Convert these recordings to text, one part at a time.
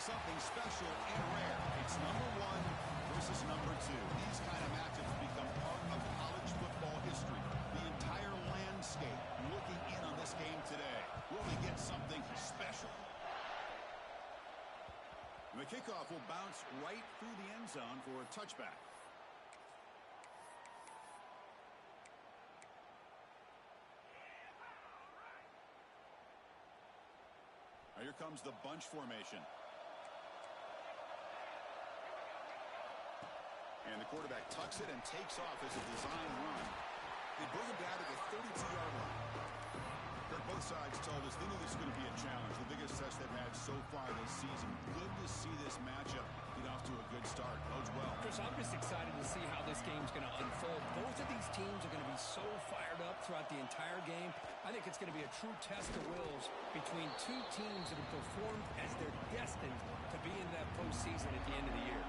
something special and rare. It's number one versus number two. These kind of matchups become part of college football history. The entire landscape looking in on this game today. Will we get something special? The kickoff will bounce right through the end zone for a touchback. Now here comes the bunch formation. And the quarterback tucks it and takes off as a design run. They bring him down to the 32-yard line. Both sides told us they knew this was going to be a challenge, the biggest test they've had so far this season. Good to see this matchup get off to a good start. Bodes well. Chris, I'm just excited to see how this game's going to unfold. Both of these teams are going to be so fired up throughout the entire game. I think it's going to be a true test of wills between two teams that have performed as they're destined to be in that postseason at the end of the year.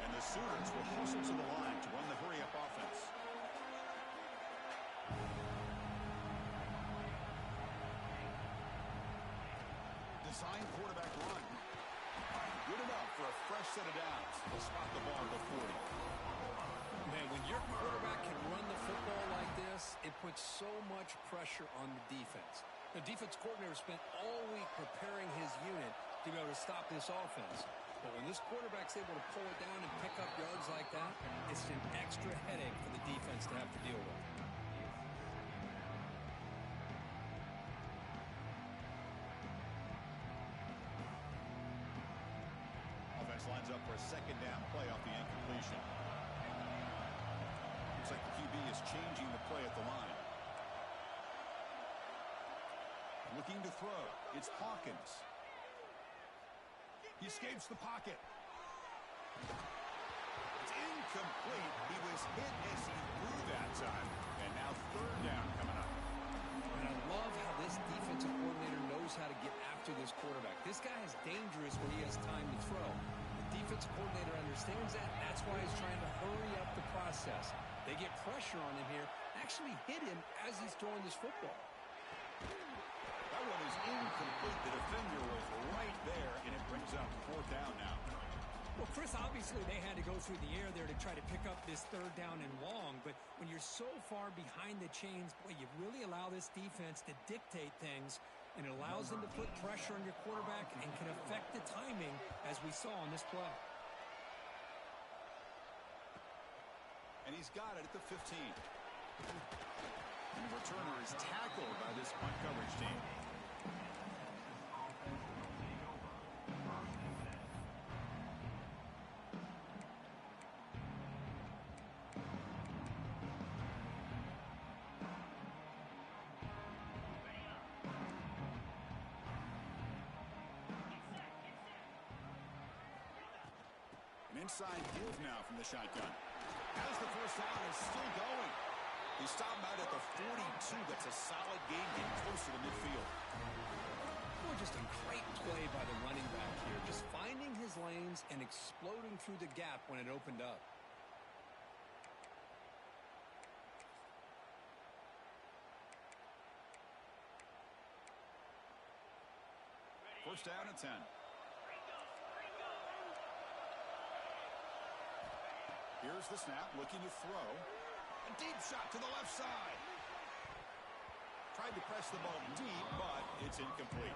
And the Sooners will hustle to the line to run the hurry-up offense. Design quarterback run. Good enough for a fresh set of downs. They'll spot the ball at the 40. Man, when your quarterback can run the football like this, it puts so much pressure on the defense. The defense coordinator spent all week preparing his unit to be able to stop this offense. But when this quarterback's able to pull it down and pick up yards like that, it's an extra headache for the defense to have to deal with. Lines up for a second down play off the incompletion. Looks like the QB is changing the play at the line. Looking to throw. It's Hawkins. He escapes the pocket. It's incomplete. He was hit as he threw that time. And now third down coming up. And I love how this defensive coordinator knows how to get after this quarterback. This guy is dangerous when he has time to throw. Defensive coordinator understands that. That's why he's trying to hurry up the process. They get pressure on him here, actually hit him as he's throwing this football. That one is incomplete. The defender was right there, and it brings up fourth down now. Well, Chris, obviously they had to go through the air there to try to pick up this third down and long, but when you're so far behind the chains, boy, you really allow this defense to dictate things, and it allows them to put pressure on your quarterback and can affect the timing, as we saw on this play. And he's got it at the 15. And the returner is tackled by this punt coverage team. Inside give now from the shotgun. As the first down is still going. He stopped out at the 42. That's a solid gain, getting closer to midfield. Well, just a great play by the running back here. Just finding his lanes and exploding through the gap when it opened up. First down and 10. Here's the snap, looking to throw. A deep shot to the left side. Tried to press the ball deep, but it's incomplete.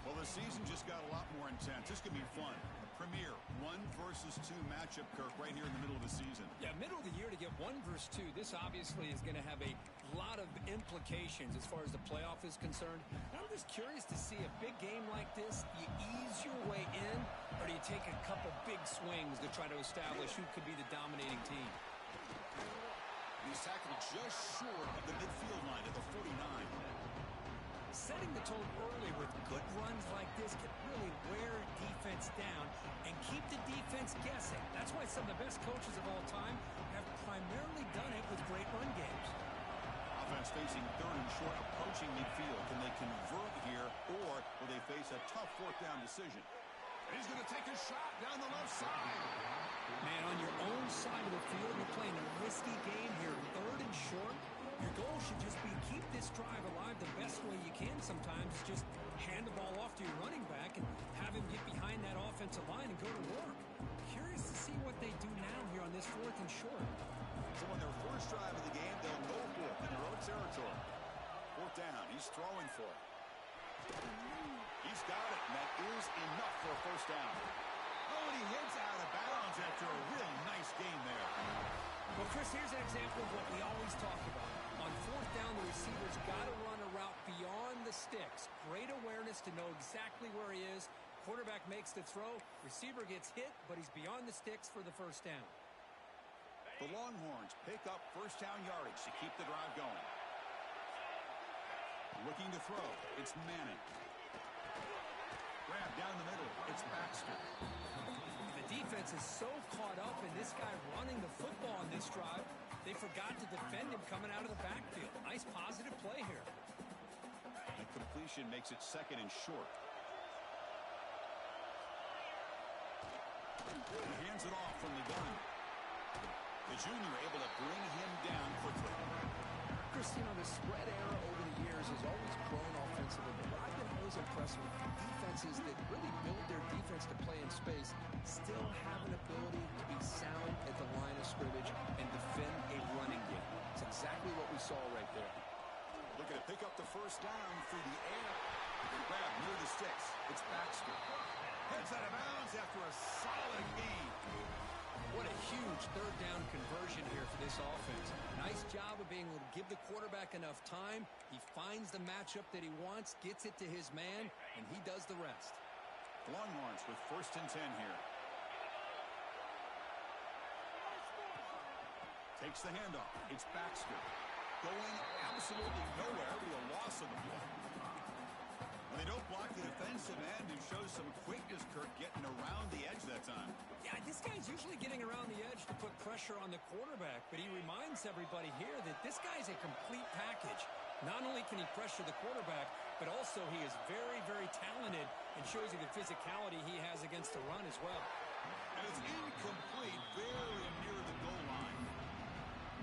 Well, the season just got a lot more intense. This could be fun. A premier 1 versus 2 matchup, Kirk, right here in the middle of the season. Yeah, middle of the year to get 1 versus 2. This obviously is going to have a lot of implications as far as the playoff is concerned. And I'm just curious to see a big game like this. You ease your way in, or do you take a couple big swings to try to establish who could be the dominating team? He's tackled just short of the midfield line at the 49. Setting the tone early with good runs like this can really wear defense down and keep the defense guessing. That's why some of the best coaches of all time have primarily done it with great run games. Offense facing third and short, approaching midfield. Can they convert here, or will they face a tough fourth down decision? And he's going to take a shot down the left side. Man, on your own side of the field, you're playing a risky game here. Third and short. Your goal should just be keep this drive alive the best way you can sometimes. Just hand the ball off to your running back and have him get behind that offensive line and go to work. Curious to see what they do now here on this 4th and short. So on their first drive of the game, they'll go for it in their own territory. 4th down. He's throwing for it. He's got it, and that is enough for a 1st down. Oh, and he hits out of bounds after a real nice game there. Well, Chris, here's an example of what we always talk about. On 4th down, the receiver's got to run a route beyond the sticks. Great awareness to know exactly where he is. Quarterback makes the throw. Receiver gets hit, but he's beyond the sticks for the 1st down. The Longhorns pick up 1st down yardage to keep the drive going. Looking to throw. It's Manning. Grab down the middle. It's Baxter. The defense is so caught up in this guy running the football on this drive, they forgot to defend him coming out of the backfield. Nice positive play here. The completion makes it 2nd and short. He hands it off from the gun. The junior able to bring him down quickly. Chris, you know, the spread era over the years has always grown offensively, but what I've been always impressed with defenses that really build their defense to play in space still have an ability to be sound at the line of scrimmage and defend a running game. It's exactly what we saw right there. Looking to pick up the 1st down through the air. Grab near the sticks. It's Baxter. Heads out of bounds after a solid gain. What a huge 3rd down conversion here for this offense. Nice job of being able to give the quarterback enough time. He finds the matchup that he wants, gets it to his man, and he does the rest. The Longhorns with 1st and 10 here. Takes the handoff. It's Baxter. Going absolutely nowhere to a loss of the ball. When they don't block the defensive end, it shows some quickness, Kirk, getting around the edge that time. Yeah, this guy's usually getting around the edge to put pressure on the quarterback, but he reminds everybody here that this guy's a complete package. Not only can he pressure the quarterback, but also he is very, very talented and shows you the physicality he has against the run as well. And it's incomplete, very near the goal line.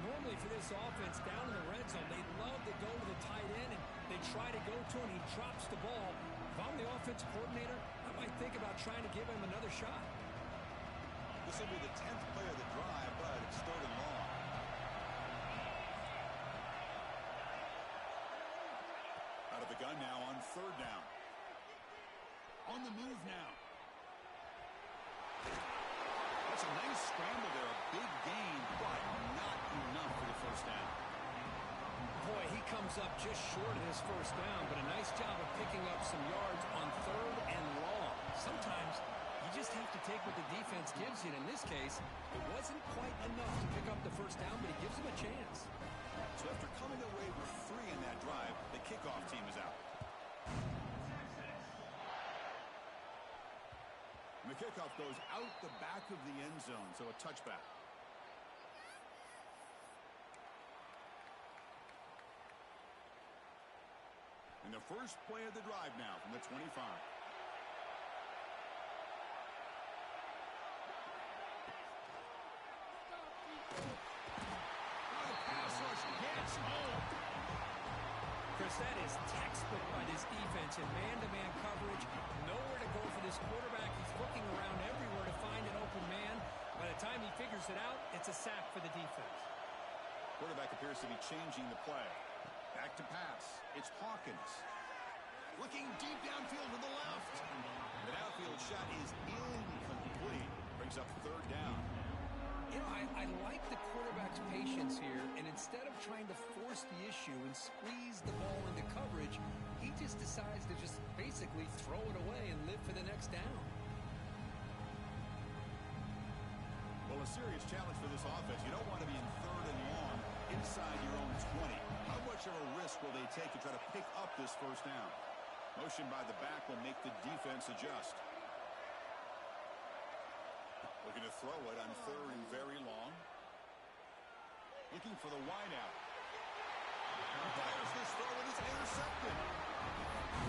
Normally for this offense, down in the red zone, they love to go to the tight end, and they try to go to him. He drops the ball. If I'm the offensive coordinator, I might think about trying to give him another shot. This will be the 10th play of the drive, but it's 3rd and long. Out of the gun now on 3rd down. On the move now. That's a nice scramble there. A big gain, but not enough for the 1st down. Boy, he comes up just short of his 1st down, but a nice job of picking up some yards on 3rd and long. Sometimes you just have to take what the defense gives you. And in this case, it wasn't quite enough to pick up the 1st down, but he gives him a chance. So after coming away with 3 in that drive, the kickoff team is out. And the kickoff goes out the back of the end zone, so a touchback. And the first play of the drive now from the 25. Chris, that is textbook by this defense in man-to-man coverage. Nowhere to go for this quarterback. He's looking around everywhere to find an open man. By the time he figures it out, it's a sack for the defense. Quarterback appears to be changing the play. Back to pass. It's Hawkins. Looking deep downfield to the left. The downfield shot is incomplete. Brings up 3rd down. You know, I like the quarterback's patience here, and instead of trying to force the issue and squeeze the ball into coverage, he just decides to just basically throw it away and live for the next down. Well, a serious challenge for this offense. You don't want to be in 3rd and long inside your own 20. How much of a risk will they take to try to pick up this 1st down? Motion by the back will make the defense adjust. Looking to throw it on 3rd and very long. Looking for the wideout. Fires this throw and it's intercepted.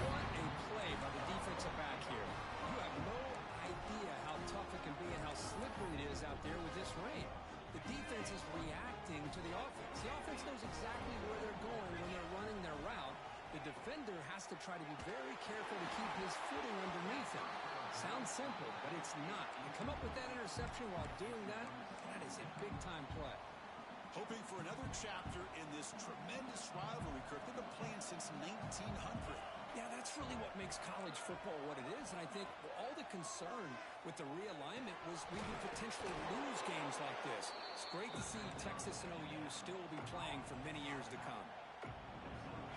What a play by the defensive back here. You have no idea how tough it can be and how slippery it is out there with this rain. The defense is reacting to the offense. The offense knows exactly where defender has to try to be very careful to keep his footing underneath him. Sounds simple, but it's not. You come up with that interception while doing that, that is a big-time play. Hoping for another chapter in this tremendous rivalry, Kirk. They've been playing since 1900. Yeah, that's really what makes college football what it is, and I think all the concern with the realignment was we would potentially lose games like this. It's great to see Texas and OU still be playing for many years to come.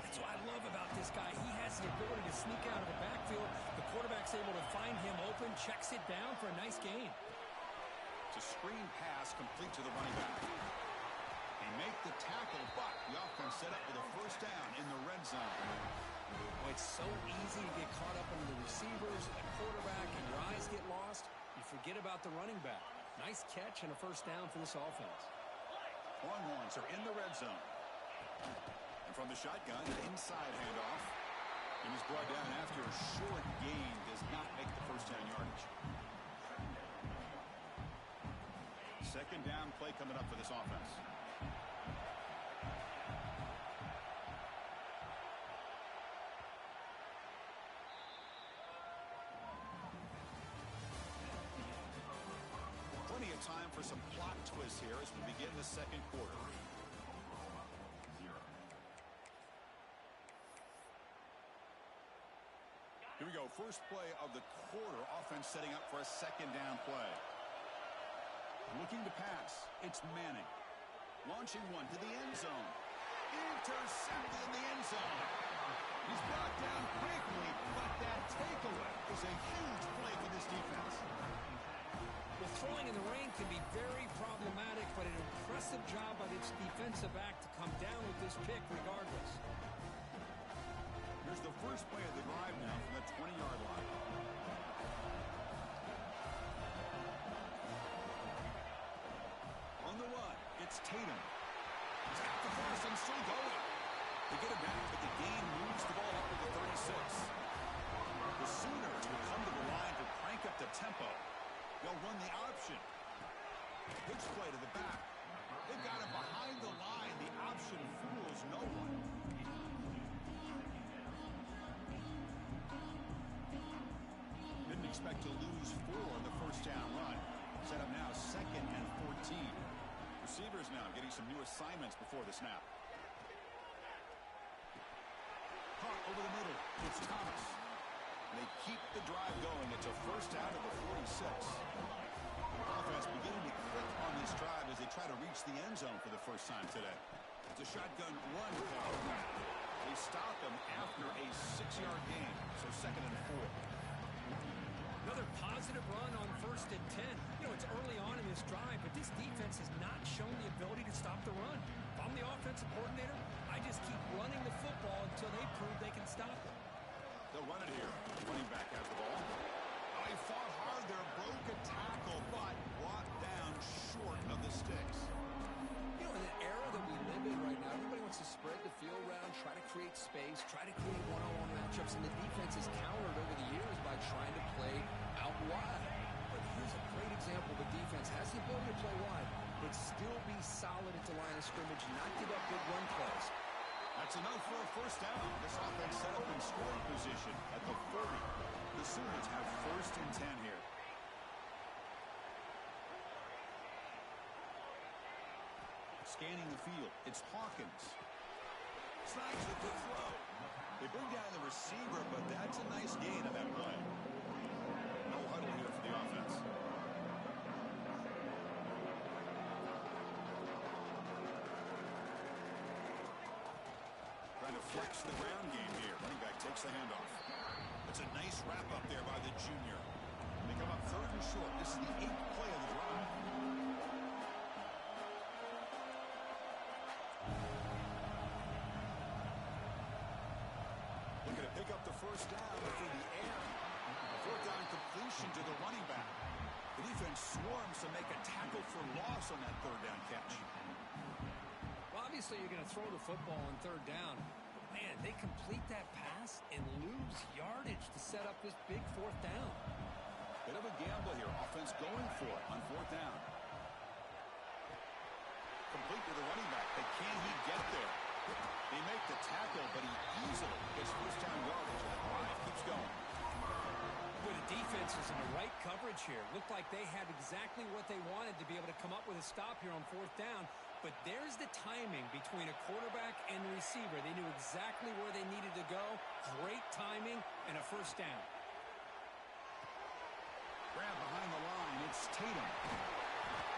That's what I love about this guy. He has the ability to sneak out of the backfield. The quarterback's able to find him open, checks it down for a nice gain. It's a screen pass complete to the running back. They make the tackle, but the offense set up with a first down in the red zone. Well, it's so easy to get caught up in the receivers and the quarterback, and your eyes get lost. You forget about the running back. Nice catch and a first down for this offense. Longhorns are in the red zone. And from the shotgun, an inside handoff. And he's brought down after a short gain. Does not make the first down yardage. Second down play coming up for this offense. Plenty of time for some plot twists here as we begin the second quarter. Here we go. First play of the quarter. Offense setting up for a second down play. Looking to pass. It's Manning. Launching one to the end zone. Intercepted in the end zone. He's brought down quickly, but that takeaway is a huge play for this defense. Well, throwing in the rain can be very problematic, but an impressive job by this defensive back to come down with this pick regardless. Here's the first play of the drive now from the 20-yard line. On the run, it's Tatum. Tap the first and still going. They get it back, but the gain moves the ball up to the 36. The Sooners will come to the line to crank up the tempo. They'll run the option. Pitch play to the back. They've got it behind the line. The option fools no one. Didn't expect to lose 4 on the first down run. Set up now second and 14. Receivers now getting some new assignments before the snap. Caught over the middle. It's Thomas. They keep the drive going. It's a first out of the 46. Offense beginning to click on this drive as they try to reach the end zone for the first time today. It's a shotgun run call. They stop him after a 6-yard gain. So second and 4. Another positive run on first and 10. You know, it's early on in this drive, but this defense has not shown the ability to stop the run. If I'm the offensive coordinator, I just keep running the football until they prove they can stop it. They'll run it here. Running back has the ball. Oh, he fought hard there. Broke a tackle, but brought down short of the sticks. You know, in an era that we live in right now, everybody wants to spread the field around, try to create space, try to create one-on-one matchups, and the defense has countered over the years by trying to play out wide. But here's a great example. The defense has the ability to play wide, but still be solid at the line of scrimmage, not give up big run plays. That's enough for a first down. This offense set up in scoring position at the 40. The Sooners have first and 10 here. Scanning the field, it's Hawkins. Slides with the throw. They bring down the receiver, but that's a nice gain on that play. No huddle here for the offense. Trying to flex the ground game here. Running back takes the handoff. It's a nice wrap up there by the junior. They come up third and short. This is the 8th play of the drive. Looking to pick up the first down through the air. Fourth down completion to the running back. The defense swarms to make a tackle for loss on that third down catch. Well, obviously you're going to throw the football on third down. But man, they complete that pass and lose yardage to set up this big fourth down. Bit of a gamble here. Offense going for it on fourth down. Complete to the running back. But can he get there? They make the tackle, but he easily gets first down yardage. The drive keeps going. Well, the defense is in the right coverage here. Looked like they had exactly what they wanted to be able to come up with a stop here on fourth down. But there's the timing between a quarterback and the receiver. They knew exactly where they needed to go. Great timing and a first down. Grab behind the line. It's Tatum.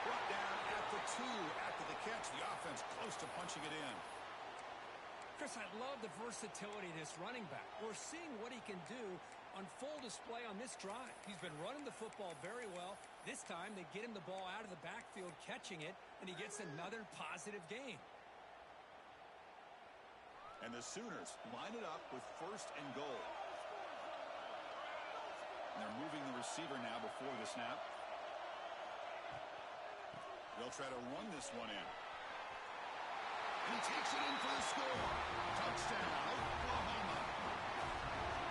Brought down at the 2 after the catch. The offense close to punching it in. Chris, I love the versatility of this running back. We're seeing what he can do on full display on this drive. He's been running the football very well. This time, they get him the ball out of the backfield, catching it, and he gets another positive gain. And the Sooners line it up with first and goal. And they're moving the receiver now before the snap. They'll try to run this one in. And he takes it in for the score. Touchdown, Oklahoma.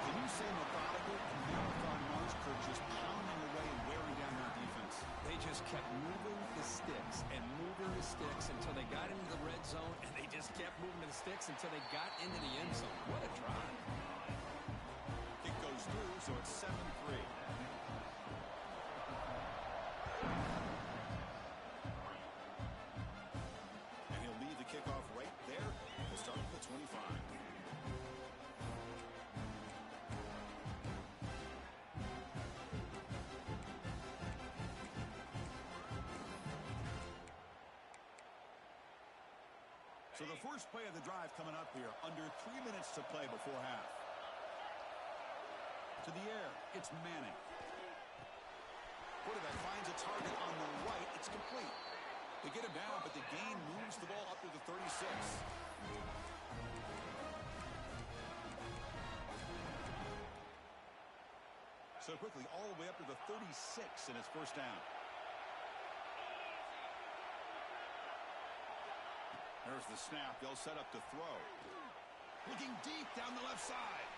Can you say methodical? Marathon march, Kirk, just pounding away and wearing down their defense. They just kept moving the sticks and moving the sticks until they got into the red zone, and they just kept moving the sticks until they got into the end zone. What a drive. Kick goes through, so it's 7-3. And he'll leave the kickoff right there. We'll start with the 25. So the first play of the drive coming up here, under 3 minutes to play before half. To the air, it's Manning. Quarterback finds a target on the right. It's complete. They get him down, but the gain moves the ball up to the 36. So quickly, all the way up to the 36 in his first down. There's the snap. They'll set up to throw. Looking deep down the left side.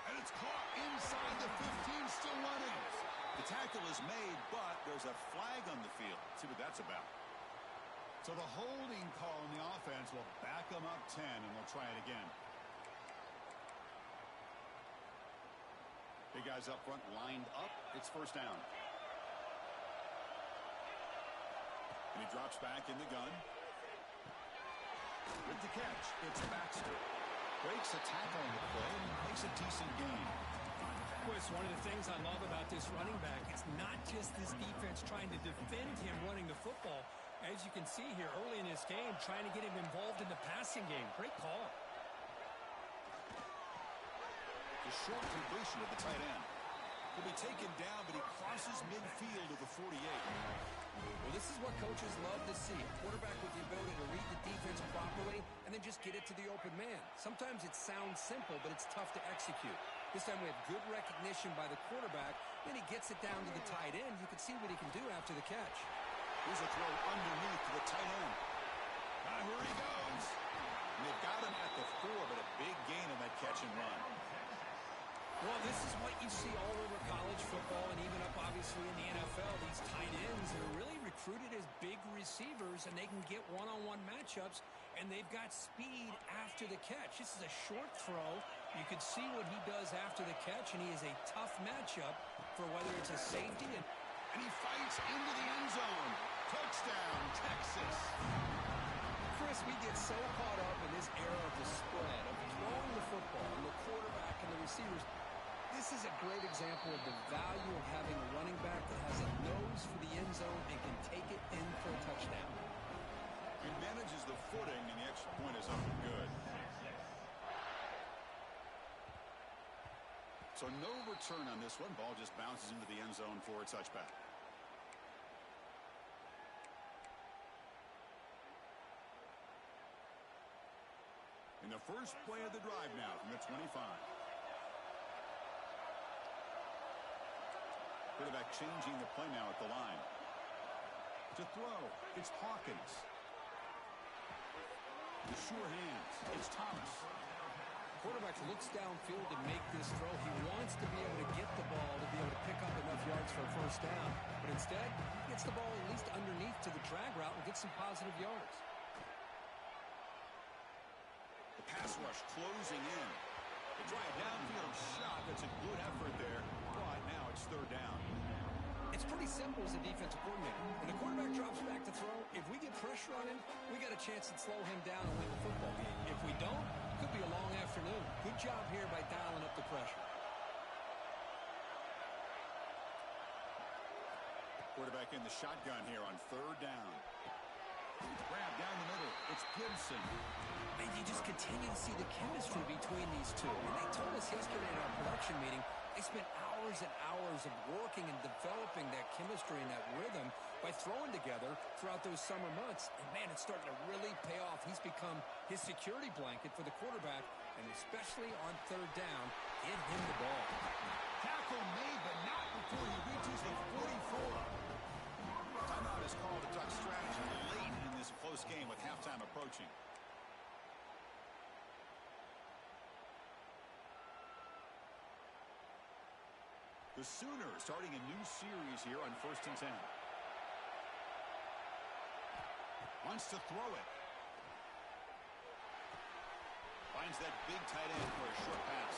And it's caught inside the 15, still running. The tackle is made, but there's a flag on the field. Let's see what that's about. So the holding call on the offense will back them up 10, and they'll try it again. Big guys up front lined up. It's first down. And he drops back in the gun. With the catch, it's Baxter. Breaks a tackle on the play and makes a decent gain. Chris, one of the things I love about this running back, it's not just this defense trying to defend him running the football. As you can see here early in this game, trying to get him involved in the passing game. Great call. The short completion of the tight end. Will be taken down, but he crosses midfield of the 48. Well, this is what coaches love to see. A quarterback with the ability to read the defense properly and then just get it to the open man. Sometimes it sounds simple, but it's tough to execute. This time we have good recognition by the quarterback. Then he gets it down to the tight end. You can see what he can do after the catch. Here's a throw underneath to the tight end. Here he goes. And they've got him at the 4, but a big gain on that catch and run. Well, this is what you see all over college football and even up, obviously, in the NFL. These tight ends that are really recruited as big receivers, and they can get one-on-one matchups, and they've got speed after the catch. This is a short throw. You can see what he does after the catch, and he is a tough matchup for whether it's a safety. And he fights into the end zone. Touchdown, Texas. Chris, we get so caught up in this era of the spread, of throwing the football, and the quarterback and the receivers. This is a great example of the value of having a running back that has a nose for the end zone and can take it in for a touchdown. He manages the footing, and the extra point is up and good. So no return on this one. Ball just bounces into the end zone for a touchback. In the first play of the drive now from the 25. Quarterback changing the play now at the line. To throw, it's Hawkins. The sure hands, it's Thomas. Quarterback looks downfield to make this throw. He wants to be able to get the ball to be able to pick up enough yards for a first down. But instead, he gets the ball at least underneath to the drag route and gets some positive yards. Pass rush closing in. They try a downfield shot. That's a good effort there, but now it's third down. It's pretty simple as a defensive coordinator. When the quarterback drops back to throw, if we get pressure on him, we got a chance to slow him down and win the football game. If we don't, it could be a long afternoon. Good job here by dialing up the pressure. Quarterback in the shotgun here on third down. Grab down the middle. It's Gibson. And you just continue to see the chemistry between these two. And they told us yesterday in our production meeting, they spent hours and hours of working and developing that chemistry and that rhythm by throwing together throughout those summer months. And, man, it's starting to really pay off. He's become his security blanket for the quarterback, and especially on third down, give him the ball. Tackle made, but not before he reaches the 44. Timeout is called to Duck strategy late in this close game with halftime approaching. The Sooners starting a new series here on 1st and 10. Wants to throw it. Finds that big tight end for a short pass.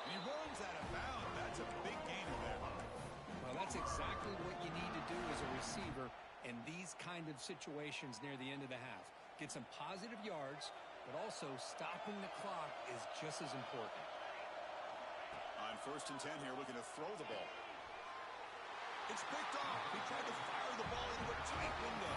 And he runs out of bounds. That's a big gainer there. Well, that's exactly what you need to do as a receiver in these kind of situations near the end of the half. Get some positive yards, but also stopping the clock is just as important. On 1st and 10 here, looking to throw the ball. It's picked off. He tried to fire the ball into a tight window.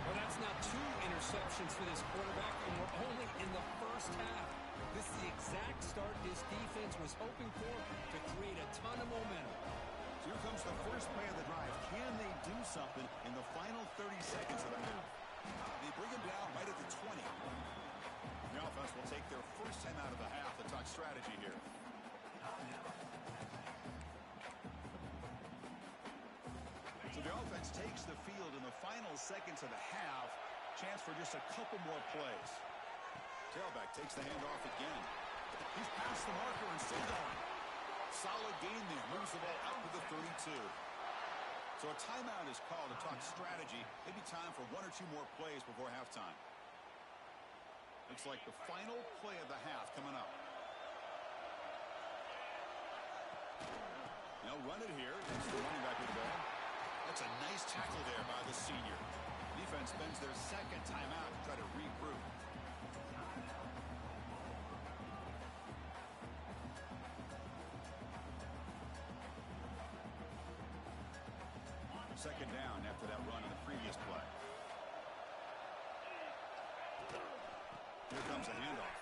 Well, that's now 2 interceptions for this quarterback, and we're only in the first half. This is the exact start this defense was hoping for to create a ton of momentum. So here comes the first play of the drive. Can they do something in the final 30 seconds of the half? They bring him down right at the 20. The offense will take their first time out of the half to talk strategy here. So the offense takes the field in the final seconds of the half. Chance for just a couple more plays. Tailback takes the handoff again. He's past the marker and still going. Solid gain there. Moves the ball out to the 32. So a timeout is called to talk strategy. Maybe time for 1 or 2 more plays before halftime. Looks like the final play of the half coming up. They'll run it here. It's the running back with the ball. That's a nice tackle there by the senior. Defense spends their second timeout to try to regroup. Second down after that run on the previous play. Here comes a handoff.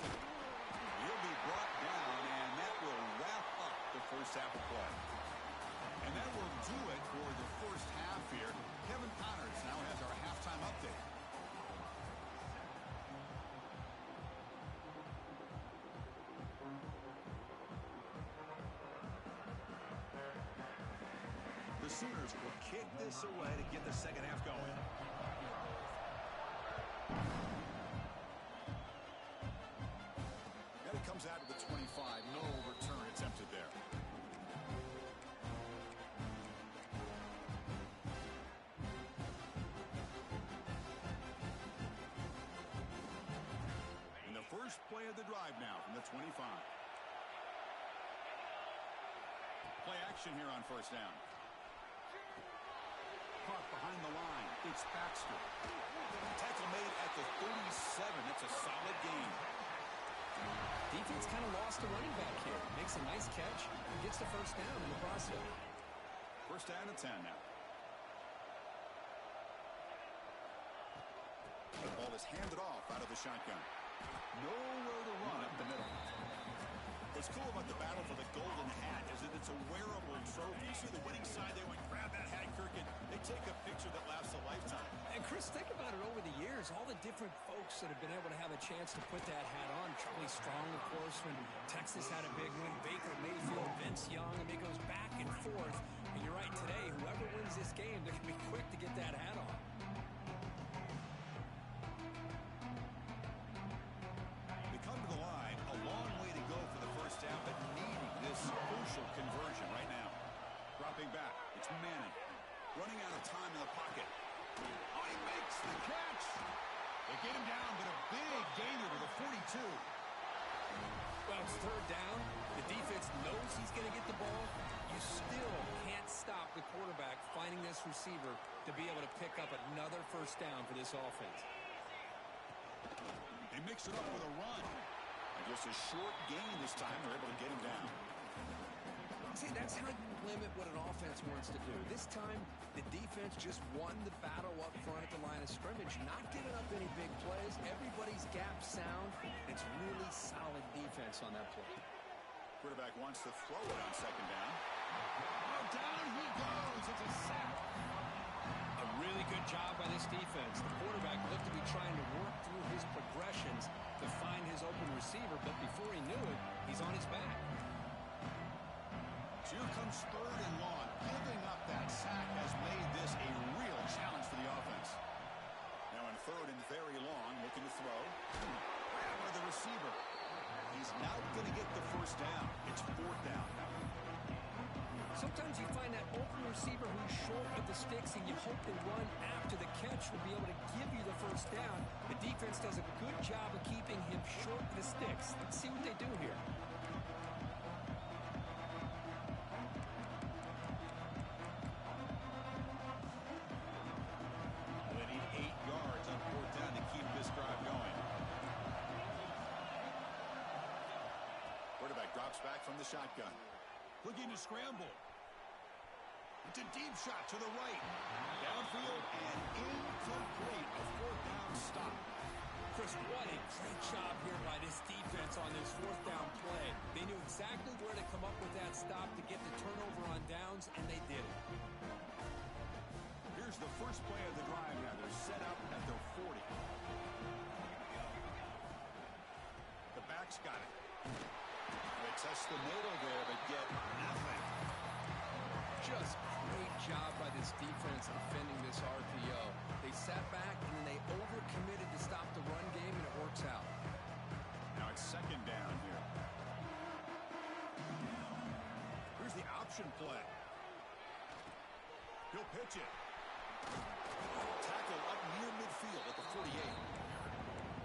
He'll be brought down, and that will wrap up the first half of play. And that will do it for the first half here. Kevin Connors now has our halftime update. The Sooners will kick this away to get the second half going. And it comes out to the 25. No return attempted there. And the first play of the drive now from the 25. Play action here on first down. Caught behind the line. It's Baxter. Tackle made at the 37. That's a solid gain. Defense kind of lost a running back here. Makes a nice catch. Gets the first down in the process. First down and 10 now. The ball is handed off out of the shotgun. Nowhere to run up the middle. What's cool about the battle for the golden hat is that it's a wearable trophy. You see the winning side there, when grab that hat, Kirk, and they take a picture that lasts a lifetime. And Chris, think about it over the years, all the different folks that have been able to have a chance to put that hat on. Charlie Strong, of course, when Texas had a big win. Baker Mayfield, Vince Young, and it goes back and forth. And you're right, today, whoever wins this game, they're going to be quick to get that hat on. They come to the line, a long way to go for the first half, but needing this crucial conversion right now. Dropping back, it's Manning. Running out of time in the pocket. Oh, he makes the catch. They get him down, but a big he's going to get the ball, you still can't stop the quarterback finding this receiver to be able to pick up another first down for this offense. They mix it up with a run. And just a short gain this time. They're able to get him down. See, that's how you limit what an offense wants to do. This time, the defense just won the battle up front at the line of scrimmage, not giving up any big plays. Everybody's gap sound. It's really solid defense on that play. Quarterback wants to throw it on second down. Oh, down he goes. It's a sack. A really good job by this defense. The quarterback looked to be trying to work through his progressions to find his open receiver, but before he knew it, he's on his back. Here comes third and long. Giving up that sack has made this a real challenge for the offense. Now in third and very long, looking to throw. Grab by the receiver. He's not going to get the first down. It's fourth down now. Sometimes you find that open receiver who's short of the sticks, and you hope the run after the catch will be able to give you the first down. The defense does a good job of keeping him short of the sticks. Let's see what they do here. They need 8 yards on fourth down to keep this drive going. Quarterback drops back from the shotgun. Looking to scramble. It's a deep shot to the right. Downfield and incomplete. A fourth down stop. Chris, what a great job here by this defense on this fourth down play. They knew exactly where to come up with that stop to get the turnover on downs, and they did it. Here's the first play of the drive now. They're set up at their 40. The back's got it. They test the middle there, but get nothing. Just great job by this defense defending this RPO. They sat back, and then they overcommitted to stop the run game, and it works out. Now it's second down here. Here's the option play. He'll pitch it. Tackle up near midfield at the 48.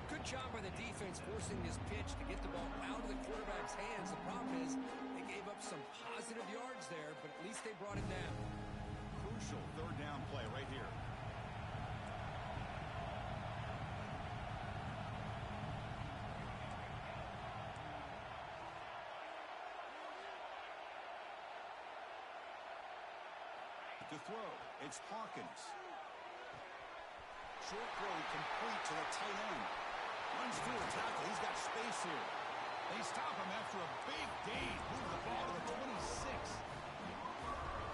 Good job by the defense forcing this pitch to get the ball out of the quarterback's hands. The problem is they gave up some positive yards there, but at least they brought him down. Crucial third down play right here. To throw, it's Hawkins. Short throw complete to the tight end. Runs through a tackle. He's got space here. They stop him after a big gain. Move the ball to the 26.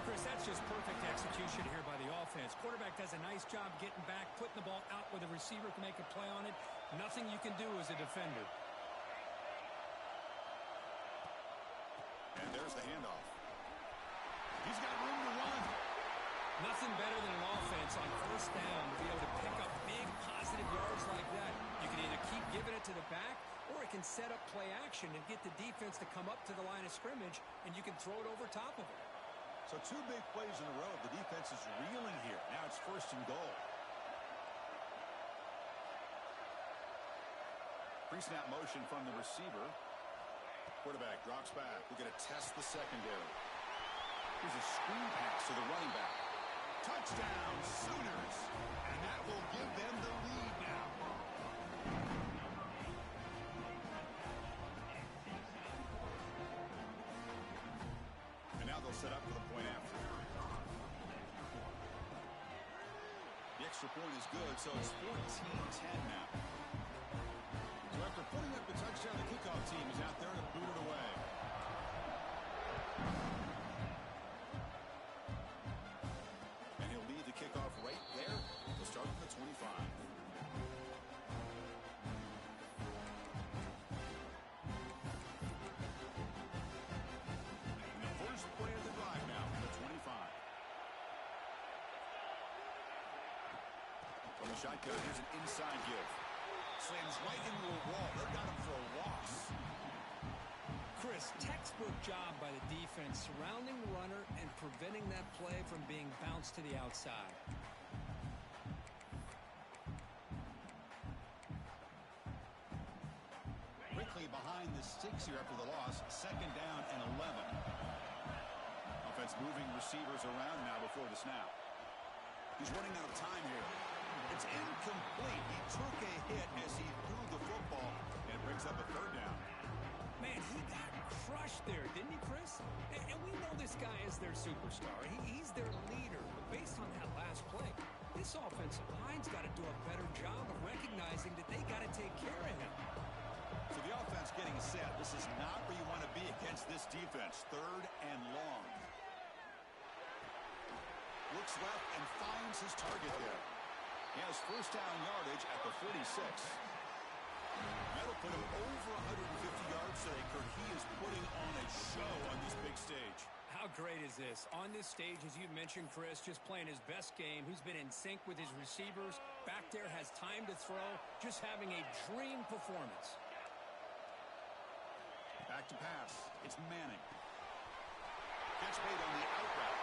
Chris, that's just perfect execution here by the offense. Quarterback does a nice job getting back, putting the ball out where the receiver can make a play on it. Nothing you can do as a defender. And there's the handoff. He's got room to run. Nothing better than an offense on first down to be able to pick up big positive yards like that. You can either keep giving it to the back, or it can set up play action and get the defense to come up to the line of scrimmage, and you can throw it over top of it. So 2 big plays in a row. The defense is reeling here. Now it's first and goal. Pre-snap motion from the receiver. Quarterback drops back. We're going to test the secondary. Here's a screen pass to the running back. Touchdown, Sooners. And that will give them the lead now. And now they'll set up for the point after. The extra point is good, so it's 14-10 now. So after putting up the touchdown, the kickoff team is out there to boot it away. And he'll lead the kickoff right there. They'll start at the 25. And the first play of the drive now from the 25. From the shotgun, here's an inside give. Slams right into a wall. They've got him for a loss. Chris, textbook job by the defense surrounding the runner and preventing that play from being bounced to the outside. Quickly behind the sticks here after the loss. Second down and 11. Offense moving receivers around now before the snap. He's running out of time here. It's incomplete. He took a hit as he threw the football, and it brings up a third down. Man, he got crushed there, didn't he, Chris? And we know this guy is their superstar. He's their leader. But based on that last play, this offensive line's got to do a better job of recognizing that they got to take care of him. So the offense getting set. This is not where you want to be against this defense. Third and long. Looks left and finds his target there. He has first down yardage at the 46. That'll put him over 150 yards today, Kirk. He is putting on a show on this big stage. How great is this? On this stage, as you mentioned, Chris, just playing his best game. He's been in sync with his receivers. Back there, has time to throw. Just having a dream performance. Back to pass. It's Manning. Gets made on the out route.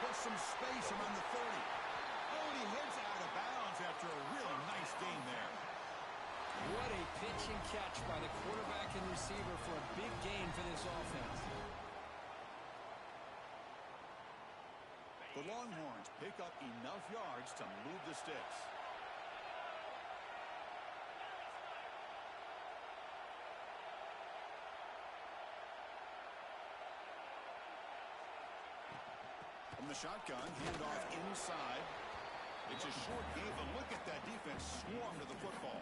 Puts some space around the 30. Oh, and he hits out of bounds after a really nice gain there. What a pitch and catch by the quarterback and receiver for a big gain for this offense. The Longhorns pick up enough yards to move the sticks. From the shotgun, handoff inside. It's a short game, but look at that defense swarm to the football.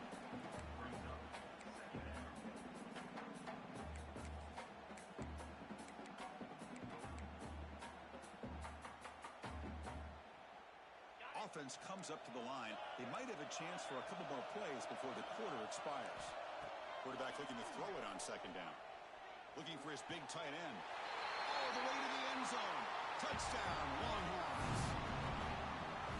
Offense comes up to the line. They might have a chance for a couple more plays before the quarter expires. Quarterback looking to throw it on second down. Looking for his big tight end. All the way to the end zone. Touchdown, Longhorns.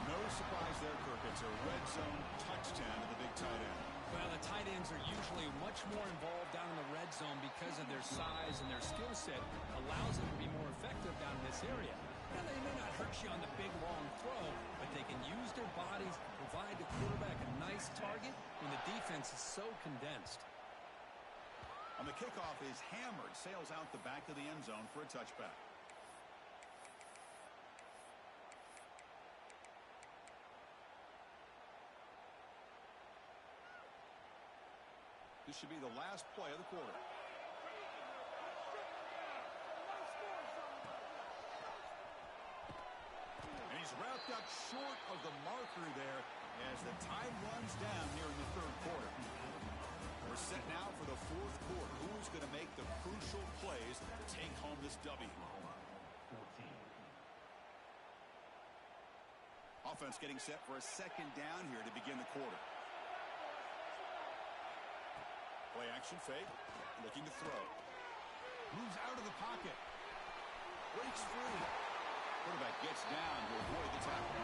No surprise there, Kirk. It's a red zone touchdown to the big tight end. Well, the tight ends are usually much more involved down in the red zone because of their size and their skill set allows them to be more effective down in this area. Now, they may not hurt you on the big, long throw, but they can use their bodies to provide the quarterback a nice target when the defense is so condensed. On the kickoff is hammered, sails out the back of the end zone for a touchback. This should be the last play of the quarter. And he's wrapped up short of the marker there as the time runs down here in the third quarter. We're set now for the fourth quarter. Who's going to make the crucial plays to take home this W? Offense getting set for a second down here to begin the quarter. Play action fake, looking to throw. Moves out of the pocket. Breaks free. Quarterback gets down to avoid the tackle.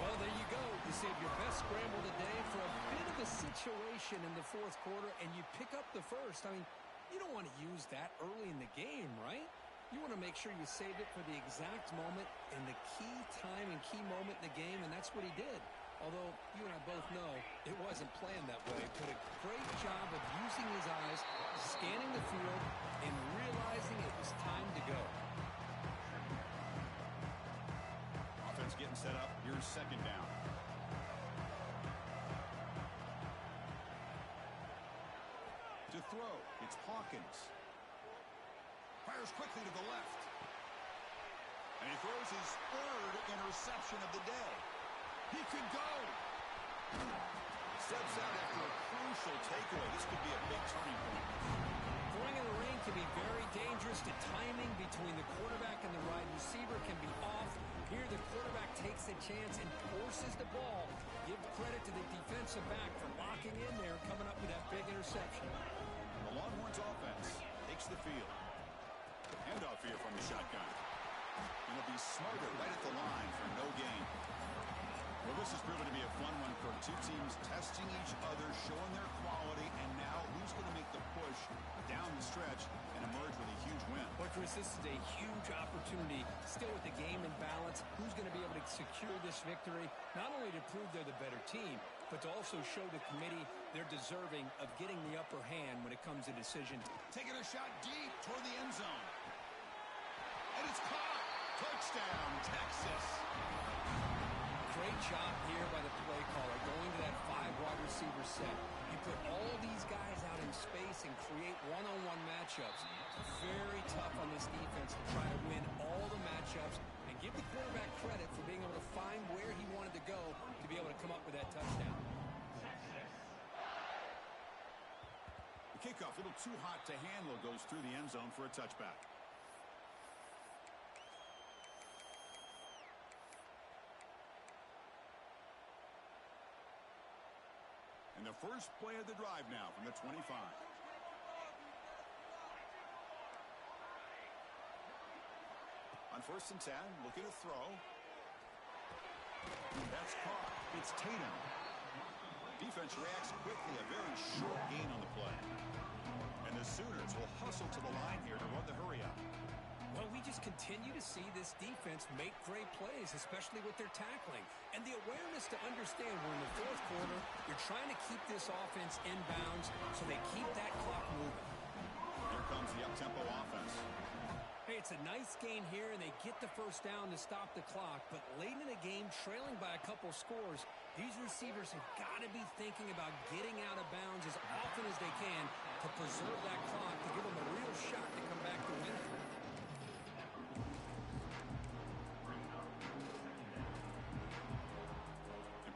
Well, there you go. You save your best scramble today for a bit of a situation in the fourth quarter, and you pick up the first. I mean, you don't want to use that early in the game, right? You want to make sure you save it for the exact moment and the key time and key moment in the game, and that's what he did. Although you and I both know it wasn't planned that way. Put a great job of using his eyes, scanning the field, and realizing it was time to go. Offense getting set up. Here's second down. To throw, it's Hawkins. Fires quickly to the left. And he throws his third interception of the day. He could go. Steps out after a crucial takeaway. This could be a big turning point. Throwing in the rain can be very dangerous. The timing between the quarterback and the wide receiver can be off. Here the quarterback takes a chance and forces the ball. Give credit to the defensive back for locking in there, coming up with that big interception. The Longhorns offense takes the field. Handoff here from the shotgun. And he'll be smarter right at the line for no gain. Well, this has proven to be a fun one, Kirk. Two teams testing each other, showing their quality, and now who's going to make the push down the stretch and emerge with a huge win? Well, Chris, this is a huge opportunity. Still with the game in balance, who's going to be able to secure this victory, not only to prove they're the better team, but to also show the committee they're deserving of getting the upper hand when it comes to decision. Taking a shot deep toward the end zone. And it's caught. Touchdown, Texas. Great job here by the play caller going to that 5-wide receiver set. You put all these guys out in space and create one-on-one matchups. It's very tough on this defense to try to win all the matchups and give the quarterback credit for being able to find where he wanted to go to be able to come up with that touchdown. The kickoff, a little too hot to handle, goes through the end zone for a touchback. And the first play of the drive now from the 25. On 1st and 10, looking to throw. That's caught. It's Tatum. Defense reacts quickly. A very short gain on the play. And the Sooners will hustle to the line here to run the hurry up. Well, we just continue to see this defense make great plays, especially with their tackling. And the awareness to understand we're in the 4th quarter, you're trying to keep this offense in bounds so they keep that clock moving. Here comes the up-tempo offense. Hey, it's a nice gain here, and they get the first down to stop the clock. But late in the game, trailing by a couple scores, these receivers have got to be thinking about getting out of bounds as often as they can to preserve that clock, to give them a real shot to come back to win.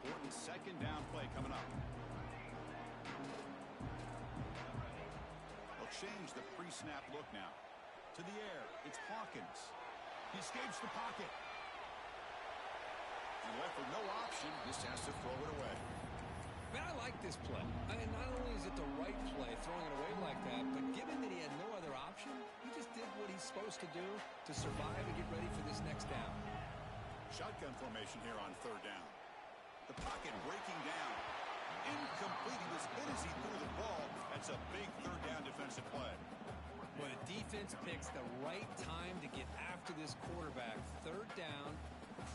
Important 2nd down play coming up. They'll change the pre-snap look now. To the air, it's Hawkins. He escapes the pocket. And left with no option, just has to throw it away. Man, I like this play. I mean, not only is it the right play, throwing it away like that, but given that he had no other option, he just did what he's supposed to do to survive and get ready for this next down. Shotgun formation here on 3rd down. The pocket breaking down. Incomplete. He was hit as he threw the ball. That's a big 3rd down defensive play. Well, the defense picks the right time to get after this quarterback. 3rd down,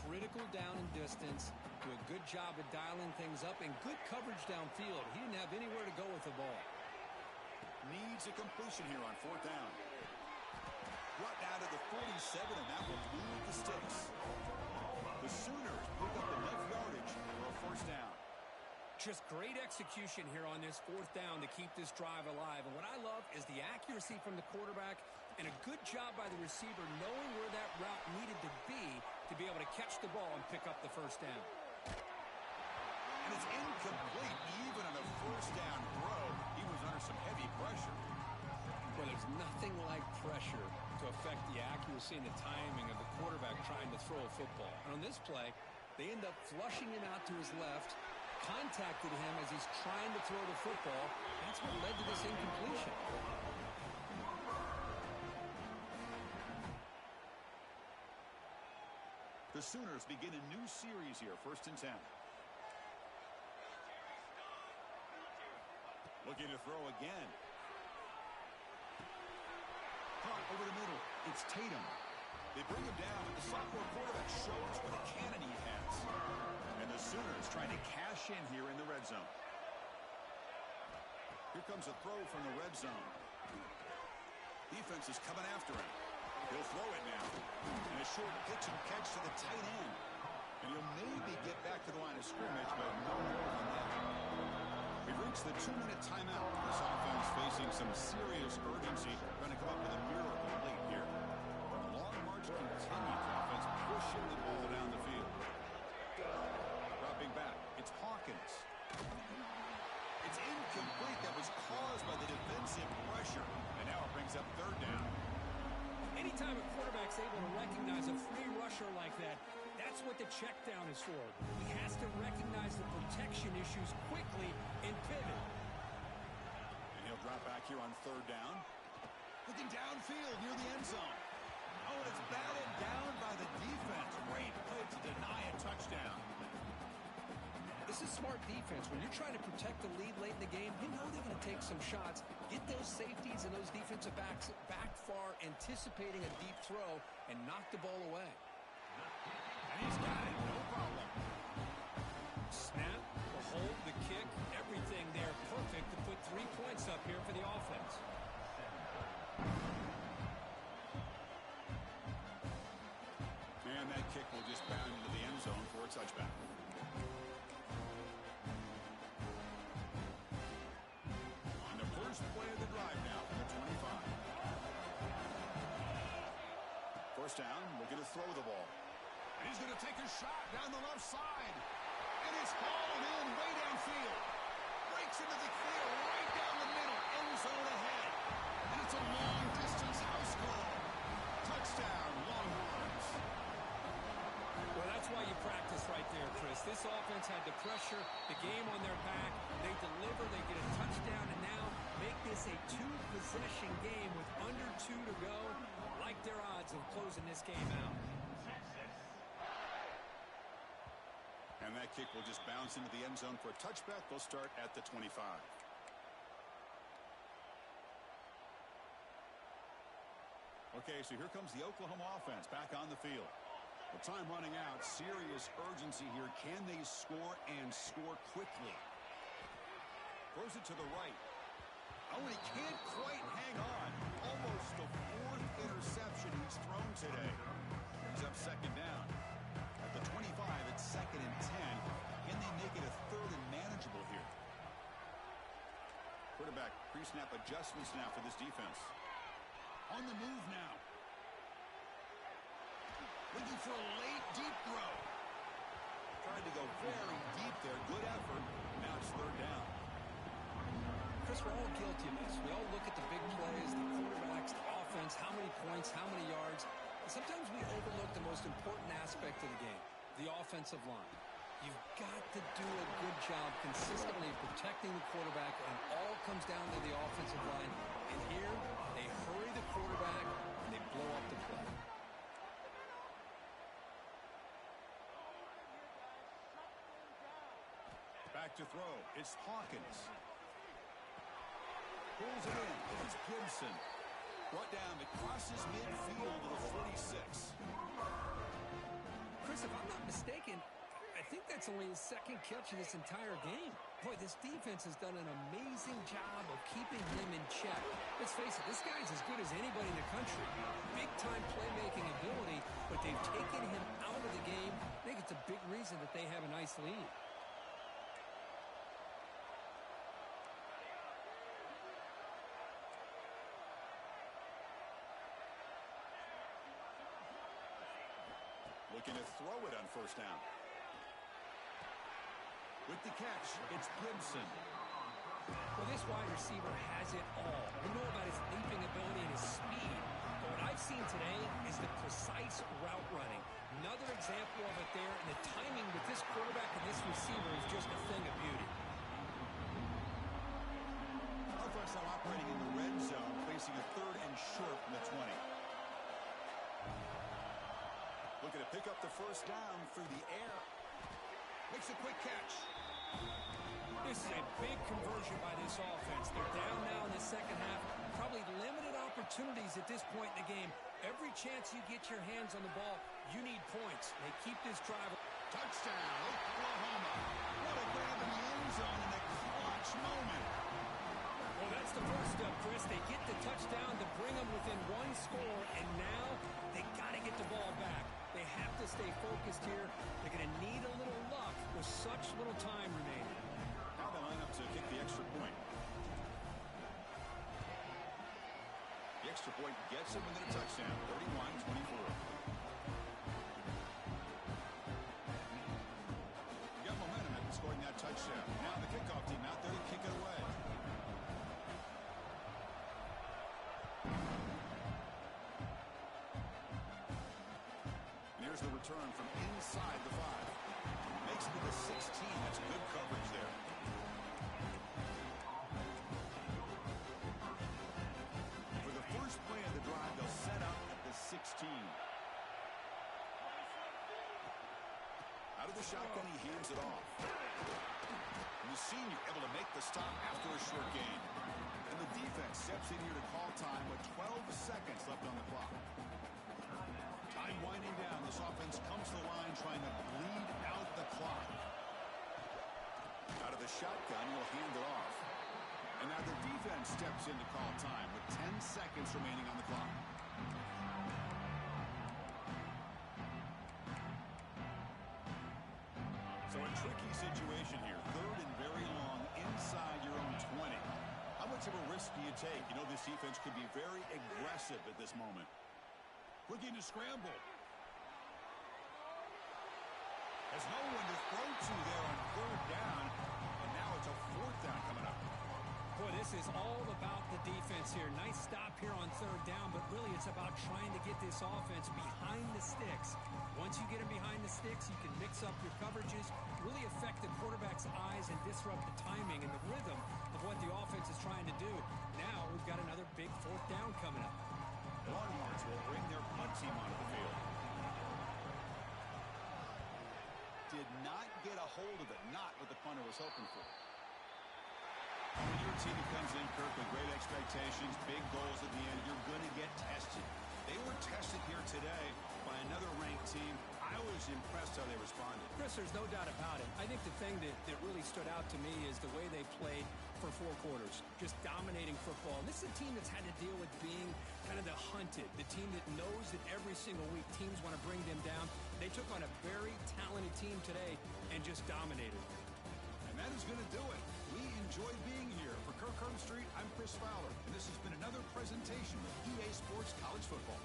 critical down and distance. Do a good job of dialing things up and good coverage downfield. He didn't have anywhere to go with the ball. Needs a completion here on 4th down. Brought down to the 47, and that will move the sticks. The Sooners pick up enough yardage for a 1st down. Just great execution here on this 4th down to keep this drive alive. And what I love is the accuracy from the quarterback and a good job by the receiver knowing where that route needed to be able to catch the ball and pick up the 1st down. And it's incomplete even on a 1st down throw. He was under some heavy pressure. Well, there's nothing like pressure to affect the accuracy and the timing of the quarterback trying to throw a football. And on this play, they end up flushing him out to his left, contacted him as he's trying to throw the football. That's what led to this incompletion. The Sooners begin a new series here, 1st and 10. Looking to throw again. Caught over the middle. It's Tatum. They bring him down, but the sophomore quarterback shows what a cannon he has. And the Sooners trying to cash in here in the red zone. Here comes a throw from the red zone. Defense is coming after him. He'll throw it now. And a short pitch and catch to the tight end. And he'll maybe get back to the line of scrimmage, but no more than that. We've reached the 2-minute timeout. This offense facing some serious urgency, trying to come up with a miracle late here. The long march continues. Offense pushing the ball down the field. Dropping back. It's Hawkins. It's incomplete. That was caused by the defensive pressure. And now it brings up 3rd down. Anytime a quarterback's able to recognize a free rusher like that, that's what the check down is for. He has to recognize the protection issues quickly and pivot. And he'll drop back here on 3rd down. Looking downfield near the end zone. Oh, and it's batted down by the defense. Great play to deny a touchdown. This is smart defense. When you're trying to protect the lead late in the game, you know they're going to take some shots, get those safeties and those defensive backs back far, anticipating a deep throw, and knock the ball away. And he's got it, no problem. Snap, the hold, the kick, everything there perfect to put 3 points up here for the offense. a touchback. On the first play of the drive now from the 25. First down, looking to throw the ball. And he's going to take a shot down the left side. And it's hauled in way downfield. Breaks into the clear right down the middle. End zone ahead. And it's a long-distance house call. Touchdown, Longhorns. Well, that's why you practice right there, Chris. This offense had the pressure, the game on their back. They deliver, they get a touchdown, and now make this a two-possession game with under 2 to go. Like their odds of closing this game out. And that kick will just bounce into the end zone for a touchback. They'll start at the 25. Okay, so here comes the Oklahoma offense back on the field. With time running out, serious urgency here. Can they score and score quickly? Throws it to the right. Oh, and he can't quite hang on. Almost the 4th interception he's thrown today. He's up second down. At the 25, it's 2nd and 10. Can they make it a 3rd and manageable here? Quarterback pre-snap adjustments now for this defense. On the move now. Looking for a late, deep throw. Tried to go very deep there. Good effort. Now it's 3rd down. Chris, we're all guilty of this. We all look at the big plays, the quarterbacks, the offense, how many points, how many yards. And sometimes we overlook the most important aspect of the game, the offensive line. You've got to do a good job consistently protecting the quarterback, and all comes down to the offensive line. And here, they hurry the quarterback, and they blow up the play. Back to throw. It's Hawkins. Pulls it in. It's Gibson. Brought down. It crosses midfield to the 46. Chris, if I'm not mistaken, I think that's only his 2nd catch in this entire game. Boy, this defense has done an amazing job of keeping him in check. Let's face it, this guy's as good as anybody in the country. Big-time playmaking ability, but they've taken him out of the game. I think it's a big reason that they have a nice lead. Looking to throw it on first down. With the catch, it's Gibson. Well, this wide receiver has it all. We know about his leaping ability and his speed. But what I've seen today is the precise route running. Another example of it there, and the timing with this quarterback and this receiver is just a thing of beauty. Offense now operating in the red zone, facing a 3rd and short from the 20. Looking to pick up the first down through the air. Makes a quick catch. This is a big conversion by this offense. They're down now in the second half. Probably limited opportunities at this point in the game. Every chance you get your hands on the ball, you need points. They keep this drive. Touchdown, Oklahoma. What a grab in the end zone in a clutch moment. Well, that's the first step, Chris. They get the touchdown to bring them within 1 score, and now they got to get the ball back. They have to stay focused here. They're going to need a little luck with such little time remaining. Now they line up to kick the extra point. The extra point gets them within a touchdown, 31-24. You got momentum after scoring that touchdown. Now the kickoff team out there to kick it away. Here's the return from inside the 5. Makes it to the 16. That's good coverage there. For the first play of the drive, they'll set up at the 16. Out of the shotgun, he hands it off. And the senior able to make the stop after a short gain. And the defense steps in here to call time with 12 seconds left on the clock. Time winding down. This offense comes to the line trying to bleed out the clock. Out of the shotgun, he'll hand it off. And now the defense steps in to call time with 10 seconds remaining on the clock. risk do you take? You know this defense could be very aggressive at this moment. Looking to scramble. There's no one to throw to there on third down, and now it's a fourth down coming up. Boy, this is all about the defense here. Nice stop here on third down, but really it's about trying to get this offense behind the sticks. Once you get them behind the sticks, you can mix up your coverages, really affect the quarterback's eyes and disrupt the timing and the rhythm of what the offense is trying to do. Now we've got another big fourth down coming up. Longhorns will bring their punt team onto the field. Did not get a hold of it, not what the punter was hoping for. When your team comes in, Kirk, with great expectations, big goals at the end, you're going to get tested. They were tested here today by another ranked team. I was impressed how they responded. Chris, there's no doubt about it. I think the thing that really stood out to me is the way they played for 4 quarters, just dominating football. And this is a team that's had to deal with being kind of the hunted, the team that knows that every single week teams want to bring them down. They took on a very talented team today and just dominated. And that is going to do it. We enjoyed being here. For Kirk Street, I'm Chris Fowler, and this has been another presentation of EA Sports College Football.